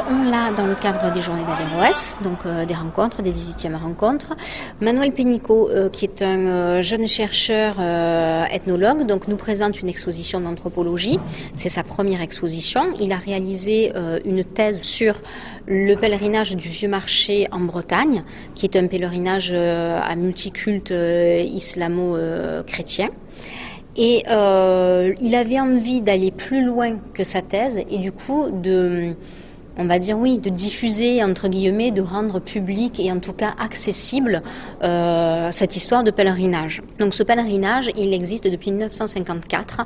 On l'a dans le cadre des journées d'Averroès, donc des rencontres, des 18e rencontres. Manuel Pénicaud, qui est un jeune chercheur ethnologue, donc nous présente une exposition d'anthropologie. C'est sa première exposition. Il a réalisé une thèse sur le pèlerinage du Vieux Marché en Bretagne, qui est un pèlerinage à multiculte islamo-chrétien. Et il avait envie d'aller plus loin que sa thèse et du coup de diffuser, entre guillemets, de rendre public et en tout cas accessible cette histoire de pèlerinage. Donc ce pèlerinage, il existe depuis 1954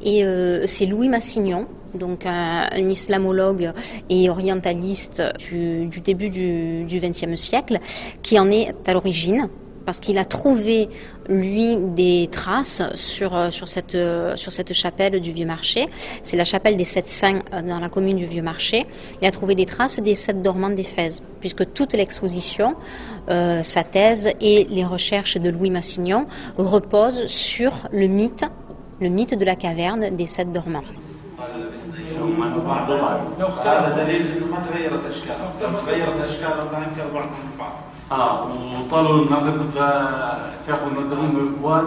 et c'est Louis Massignon, donc un islamologue et orientaliste du début du XXe siècle, qui en est à l'origine. Parce qu'il a trouvé, lui, des traces sur cette chapelle du Vieux Marché. C'est la chapelle des Sept Saints dans la commune du Vieux Marché. Il a trouvé des traces des Sept Dormants d'Éphèse, puisque toute l'exposition, sa thèse et les recherches de Louis Massignon reposent sur le mythe de la caverne des Sept Dormants. وطالوا المغرب شافوا انهم فؤاد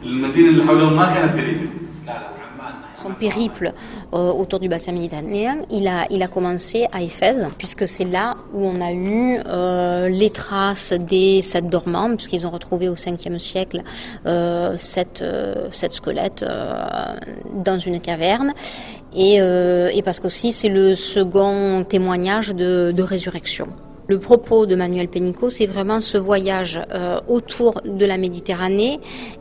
والمدينه اللي حولهم ما كانت قريبه. Son périple autour du bassin méditerranéen, il a commencé à Éphèse, puisque c'est là où on a eu les traces des sept dormants, puisqu'ils ont retrouvé au 5e siècle sept squelettes dans une caverne, et parce qu'aussi c'est le second témoignage de résurrection. Le propos de Manuel Pénicaud, c'est vraiment ce voyage autour de la Méditerranée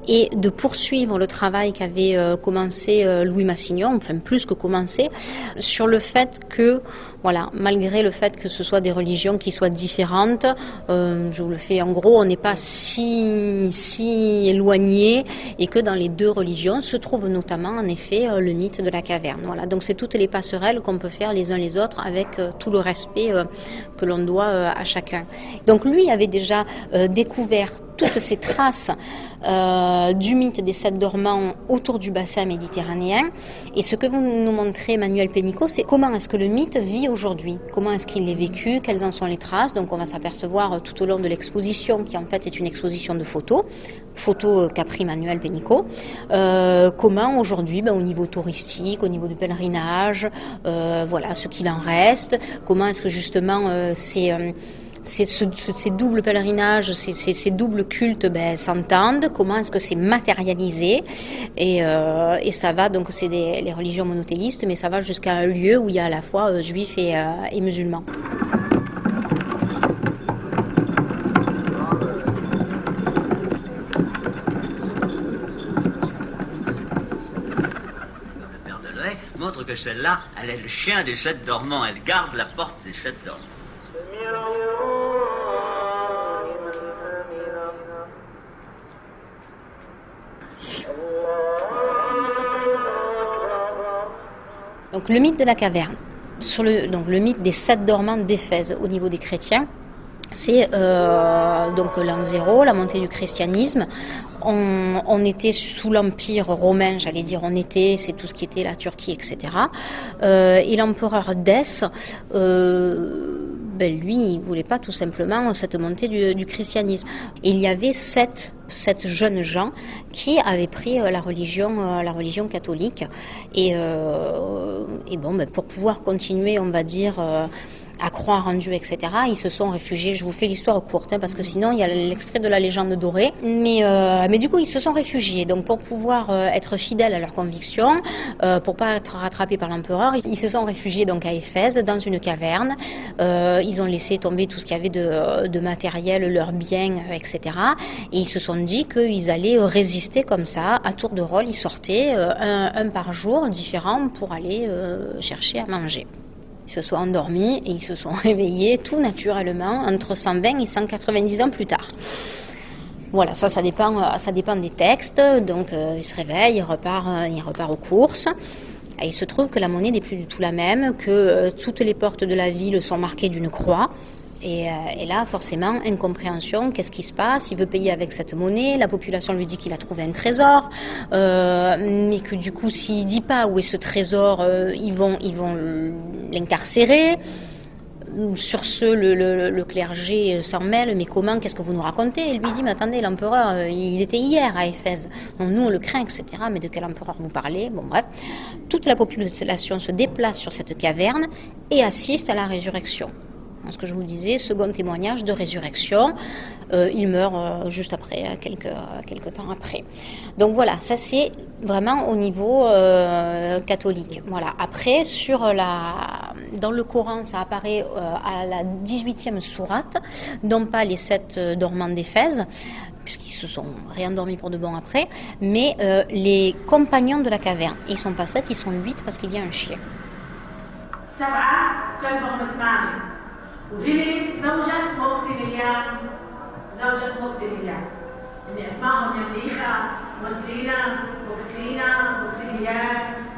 et de poursuivre le travail qu'avait commencé Louis Massignon, enfin plus que commencé, sur le fait que, voilà, malgré le fait que ce soit des religions qui soient différentes, je vous le fais en gros, on n'est pas si éloigné et que dans les deux religions se trouve notamment en effet le mythe de la caverne. Voilà, donc c'est toutes les passerelles qu'on peut faire les uns les autres avec tout le respect que l'on doit à chacun. Donc lui avait déjà découvert toutes ces traces du mythe des sept dormants autour du bassin méditerranéen. Et ce que vous nous montrez, Manuel Pénicaud, c'est comment est-ce que le mythe vit aujourd'hui, comment est-ce qu'il est vécu, quelles en sont les traces. Donc on va s'apercevoir tout au long de l'exposition, qui en fait est une exposition de photos qu'a pris Manuel Pénicaud, comment aujourd'hui, au niveau touristique, au niveau du pèlerinage, voilà ce qu'il en reste, comment est-ce que justement ces doubles pèlerinages, ces doubles cultes s'entendent, comment est-ce que c'est matérialisé et ça va, donc c'est les religions monothéistes, mais ça va jusqu'à un lieu où il y a à la fois juifs et musulmans. Montre que celle-là, elle est le chien des sept dormants, elle garde la porte des sept dormants. Donc le mythe de la caverne, donc le mythe des sept dormants d'Éphèse au niveau des chrétiens, c'est donc l'an 0, la montée du christianisme. On était sous l'empire romain, c'est tout ce qui était la Turquie, etc. Et l'empereur Dès, lui, il ne voulait pas tout simplement cette montée du christianisme. Et il y avait sept jeunes gens qui avaient pris la religion catholique. Et pour pouvoir continuer, on va dire, à croire en Dieu, etc. Ils se sont réfugiés. Je vous fais l'histoire courte, parce que sinon il y a l'extrait de la légende dorée. Mais du coup, ils se sont réfugiés. Donc pour pouvoir être fidèles à leurs convictions, pour pas être rattrapés par l'empereur, ils se sont réfugiés donc à Éphèse, dans une caverne. Ils ont laissé tomber tout ce qu'il y avait de matériel, leurs biens, etc. Et ils se sont dit qu'ils allaient résister comme ça. À tour de rôle, ils sortaient un par jour, différents, pour aller chercher à manger. Ils se sont endormis et ils se sont réveillés tout naturellement entre 120 et 190 ans plus tard. Voilà, ça dépend des textes. Donc il se réveille, il repart aux courses. Et il se trouve que la monnaie n'est plus du tout la même, que toutes les portes de la ville sont marquées d'une croix. Et là, forcément, incompréhension, qu'est-ce qui se passe? Il veut payer avec cette monnaie, la population lui dit qu'il a trouvé un trésor, mais que du coup, s'il dit pas où est ce trésor, ils vont l'incarcérer. Sur ce, le clergé s'en mêle, mais comment, qu'est-ce que vous nous racontez? Il lui dit, mais attendez, l'empereur, il était hier à Éphèse, donc nous on le craint, etc. Mais de quel empereur vous parlez? Bon bref, toute la population se déplace sur cette caverne et assiste à la résurrection. Ce que je vous disais, second témoignage de résurrection, il meurt juste après, quelques temps après. Donc voilà, ça c'est vraiment au niveau catholique. Voilà. Après, dans le Coran, ça apparaît à la 18e sourate, non pas les 7 dormants d'Éphèse, puisqu'ils se sont réendormis pour de bon après, mais les compagnons de la caverne. Et ils ne sont pas 7, ils sont 8 parce qu'il y a un chien. وهي زوجة موكسيليان إن اسمائهم يمليخة موكسيليان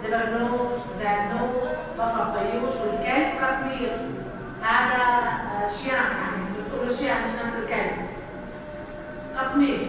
دبرنوش زادنوش بفرطيوش والكلب كتمير هذا الشيعة يعني بتقولوا الشيعة من الكلب كتمير